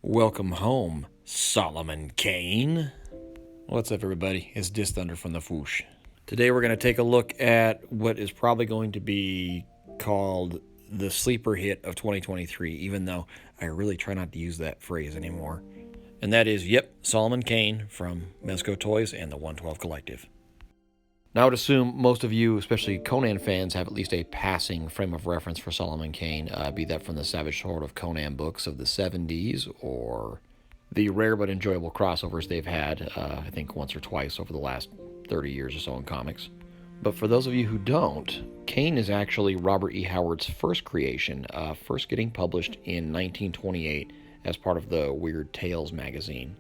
Welcome home, Solomon Kane. What's up, everybody? It's DisThunder from the Foosh. Today we're going to take a look at what is probably going to be called the sleeper hit of 2023, even though I really try not to use that phrase anymore. And that is, Solomon Kane from Mezco Toys and the 112 Collective. Now, I would assume most of you, especially Conan fans, have at least a passing frame of reference for Solomon Kane, be that from the Savage Sword of Conan books of the 70s or the rare but enjoyable crossovers they've had, I think once or twice over the last 30 years or so in comics. But for those of you who don't, Kane is actually Robert E. Howard's first creation, first getting published in 1928 as part of the Weird Tales magazine.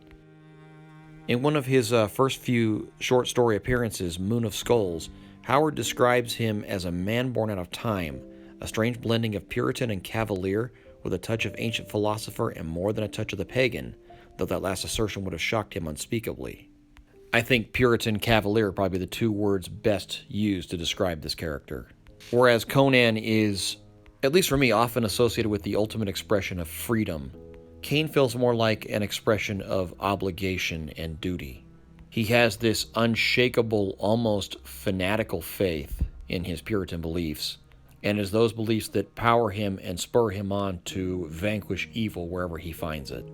In one of his first few short story appearances, Moon of Skulls, Howard describes him as a man born out of time, a strange blending of Puritan and Cavalier with a touch of ancient philosopher and more than a touch of the pagan, though that last assertion would have shocked him unspeakably. I think Puritan Cavalier are probably the two words best used to describe this character. Whereas Conan is, at least for me, often associated with the ultimate expression of freedom, Kane feels more like an expression of obligation and duty. He has this unshakable, almost fanatical faith in his Puritan beliefs, and is those beliefs that power him and spur him on to vanquish evil wherever he finds it.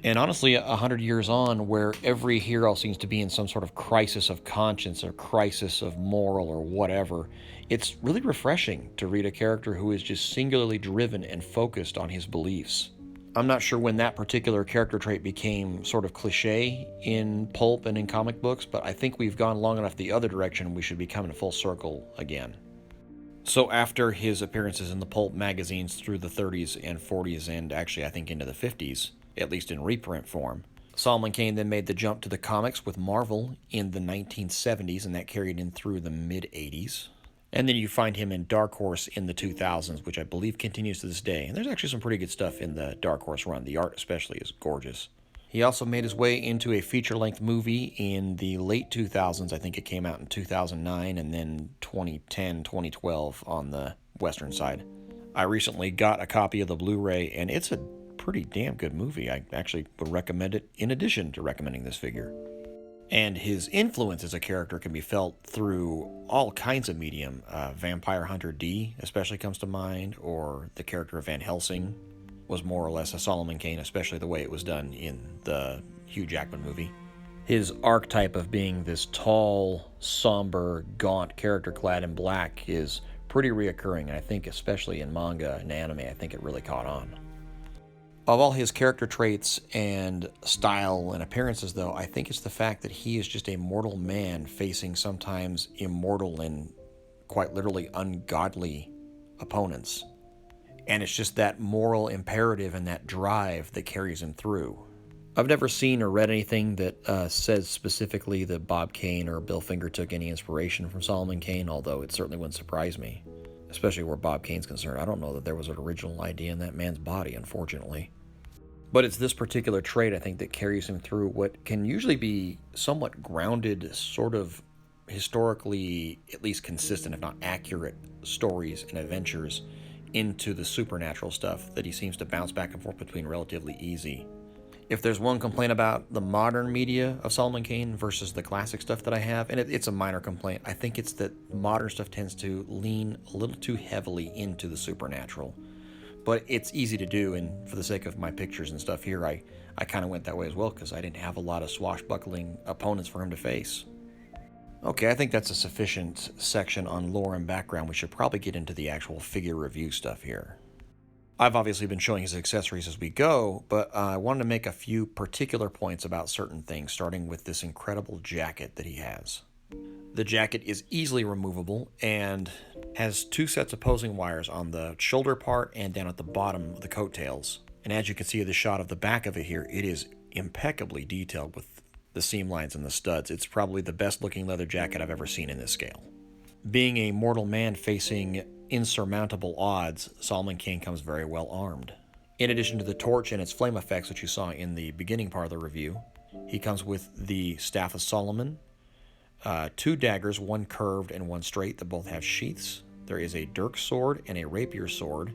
And honestly, 100 years on, where every hero seems to be in some sort of crisis of conscience or crisis of moral or whatever, it's really refreshing to read a character who is just singularly driven and focused on his beliefs. I'm not sure when that particular character trait became sort of cliche in pulp and in comic books, but I think we've gone long enough the other direction we should be coming full circle again. So after his appearances in the pulp magazines through the 30s and 40s and actually I think into the 50s, at least in reprint form, Solomon Kane then made the jump to the comics with Marvel in the 1970s, and that carried in through the mid-80s. And then you find him in Dark Horse in the 2000s, which I believe continues to this day. And there's actually some pretty good stuff in the Dark Horse run. The art especially is gorgeous. He also made his way into a feature-length movie in the late 2000s. I think it came out in 2009 and then 2010, 2012 on the Western side. I recently got a copy of the Blu-ray, and it's a pretty damn good movie. I actually would recommend it in addition to recommending this figure. And his influence as a character can be felt through all kinds of medium. Vampire Hunter D especially comes to mind, or the character of Van Helsing was more or less a Solomon Kane, especially the way it was done in the Hugh Jackman movie. His archetype of being this tall, somber, gaunt character clad in black is pretty reoccurring, and I think especially in manga and anime, I think it really caught on. Of all his character traits and style and appearances, though, I think it's the fact that he is just a mortal man facing sometimes immortal and quite literally ungodly opponents. And it's just that moral imperative and that drive that carries him through. I've never seen or read anything that says specifically that Bob Kane or Bill Finger took any inspiration from Solomon Kane, although it certainly wouldn't surprise me, especially where Bob Kane's concerned. I don't know that there was an original idea in that man's body, unfortunately. But it's this particular trait, I think, that carries him through what can usually be somewhat grounded, sort of historically at least consistent, if not accurate, stories and adventures into the supernatural stuff that he seems to bounce back and forth between relatively easy. If there's one complaint about the modern media of Solomon Kane versus the classic stuff that I have, and it's a minor complaint, I think it's that modern stuff tends to lean a little too heavily into the supernatural. But it's easy to do, and for the sake of my pictures and stuff here, I kind of went that way as well because I didn't have a lot of swashbuckling opponents for him to face. Okay, I think that's a sufficient section on lore and background. We should probably get into the actual figure review stuff here. I've obviously been showing his accessories as we go, but I wanted to make a few particular points about certain things, starting with this incredible jacket that he has. The jacket is easily removable and has two sets of posing wires on the shoulder part and down at the bottom of the coattails. And as you can see the shot of the back of it here, it is impeccably detailed with the seam lines and the studs. It's probably the best looking leather jacket I've ever seen in this scale. Being a mortal man facing insurmountable odds, Solomon Kane comes very well armed. In addition to the torch and its flame effects, which you saw in the beginning part of the review, he comes with the Staff of Solomon, two daggers, one curved and one straight, that both have sheaths. There is a dirk sword and a rapier sword,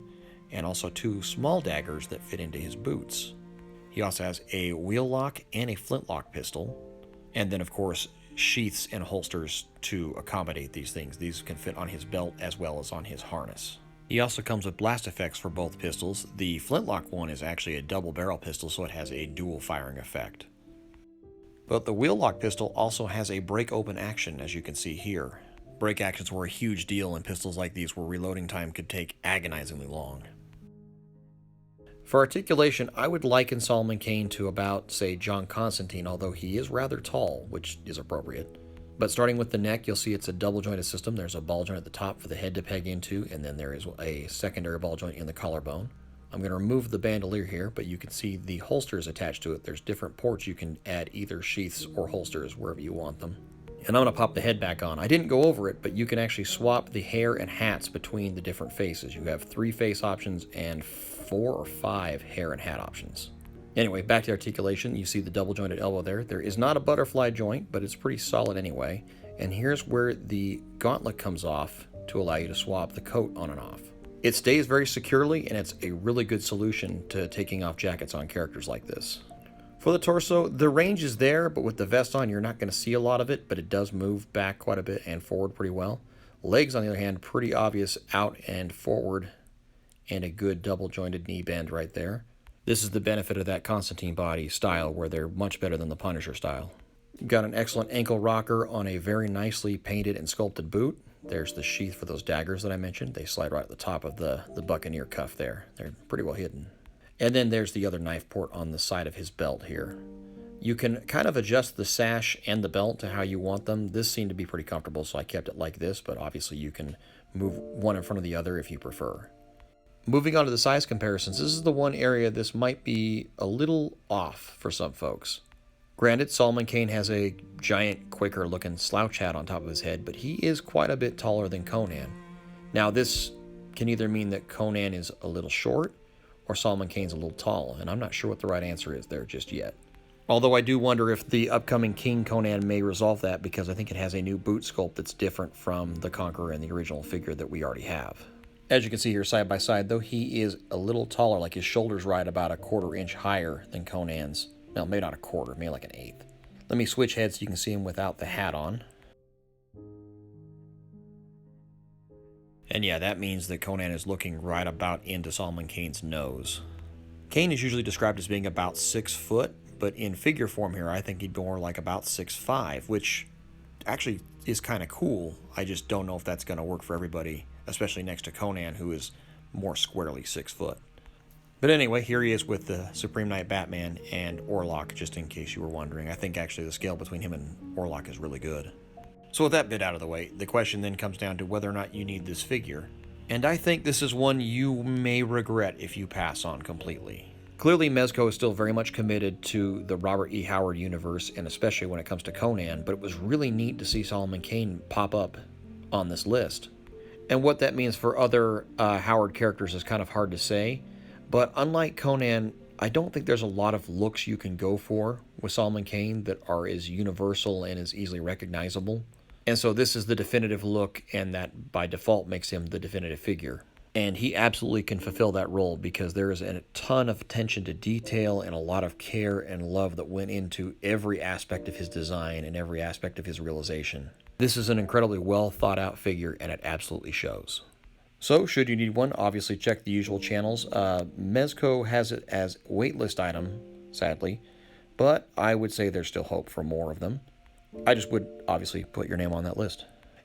and also two small daggers that fit into his boots. He also has a wheel lock and a flintlock pistol. And then, of course, sheaths and holsters to accommodate these things. These can fit on his belt as well as on his harness. He also comes with blast effects for both pistols. The flintlock one is actually a double barrel pistol, so it has a dual firing effect. But the wheel lock pistol also has a break open action, as you can see here. Break actions were a huge deal in pistols like these where reloading time could take agonizingly long. For articulation, I would liken Solomon Kane to about, say, John Constantine, although he is rather tall, which is appropriate. But starting with the neck, you'll see it's a double jointed system. There's a ball joint at the top for the head to peg into, and then there is a secondary ball joint in the collarbone. I'm going to remove the bandolier here, but you can see the holsters attached to it. There's different ports you can add either sheaths or holsters wherever you want them. And I'm going to pop the head back on. I didn't go over it, but you can actually swap the hair and hats between the different faces. You have 3 face options and 4 or 5 hair and hat options. Anyway, back to articulation. You see the double jointed elbow there. There is not a butterfly joint, but it's pretty solid anyway. And here's where the gauntlet comes off to allow you to swap the coat on and off. It stays very securely, and it's a really good solution to taking off jackets on characters like this. For the torso, the range is there, but with the vest on, you're not going to see a lot of it, but it does move back quite a bit and forward pretty well. Legs, on the other hand, pretty obvious out and forward, and a good double-jointed knee bend right there. This is the benefit of that Constantine body style, where they're much better than the Punisher style. You've got an excellent ankle rocker on a very nicely painted and sculpted boot. There's the sheath for those daggers that I mentioned. They slide right at the top of the Buccaneer cuff there. They're pretty well hidden. And then there's the other knife port on the side of his belt here. You can kind of adjust the sash and the belt to how you want them. This seemed to be pretty comfortable, so I kept it like this, but obviously you can move one in front of the other if you prefer. Moving on to the size comparisons, this is the one area this might be a little off for some folks. Granted, Solomon Kane has a giant, quicker looking slouch hat on top of his head, but he is quite a bit taller than Conan. Now this can either mean that Conan is a little short, or Solomon Kane's a little tall, and I'm not sure what the right answer is there just yet. Although I do wonder if the upcoming King Conan may resolve that, because I think it has a new boot sculpt that's different from the Conqueror and the original figure that we already have. As you can see here side by side, though, he is a little taller, like his shoulders ride about a 1/4 inch higher than Conan's. No, maybe not a 1/4, maybe like an 1/8. Let me switch heads so you can see him without the hat on. And yeah, that means that Conan is looking right about into Solomon Kane's nose. Kane is usually described as being about 6 foot, but in figure form here, I think he'd go more like about 6'5", which actually is kind of cool. I just don't know if that's going to work for everybody, especially next to Conan, who is more squarely 6 foot. But anyway, here he is with the Supreme Knight Batman and Orlok, just in case you were wondering. I think actually the scale between him and Orlok is really good. So with that bit out of the way, the question then comes down to whether or not you need this figure. And I think this is one you may regret if you pass on completely. Clearly, Mezco is still very much committed to the Robert E. Howard universe, and especially when it comes to Conan, but it was really neat to see Solomon Kane pop up on this list. And what that means for other Howard characters is kind of hard to say, but unlike Conan, I don't think there's a lot of looks you can go for with Solomon Kane that are as universal and as easily recognizable. And so this is the definitive look, and that by default makes him the definitive figure. And he absolutely can fulfill that role, because there is a ton of attention to detail and a lot of care and love that went into every aspect of his design and every aspect of his realization. This is an incredibly well thought out figure, and it absolutely shows. So, should you need one, obviously check the usual channels. Mezco has it as waitlist item, sadly, but I would say there's still hope for more of them. I just would obviously put your name on that list.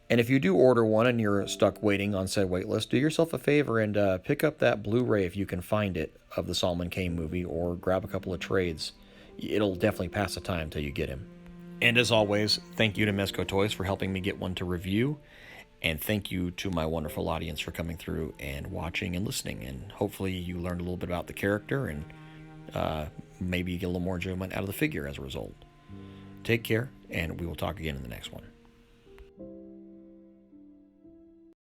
And if you do order one and you're stuck waiting on said waitlist, do yourself a favor and pick up that Blu-ray if you can find it of the Solomon Kane movie, or grab a couple of trades. It'll definitely pass the time till you get him. And as always, thank you to Mezco Toys for helping me get one to review. And thank you to my wonderful audience for coming through and watching and listening. And hopefully you learned a little bit about the character, and maybe you get a little more enjoyment out of the figure as a result. Take care, and we will talk again in the next one.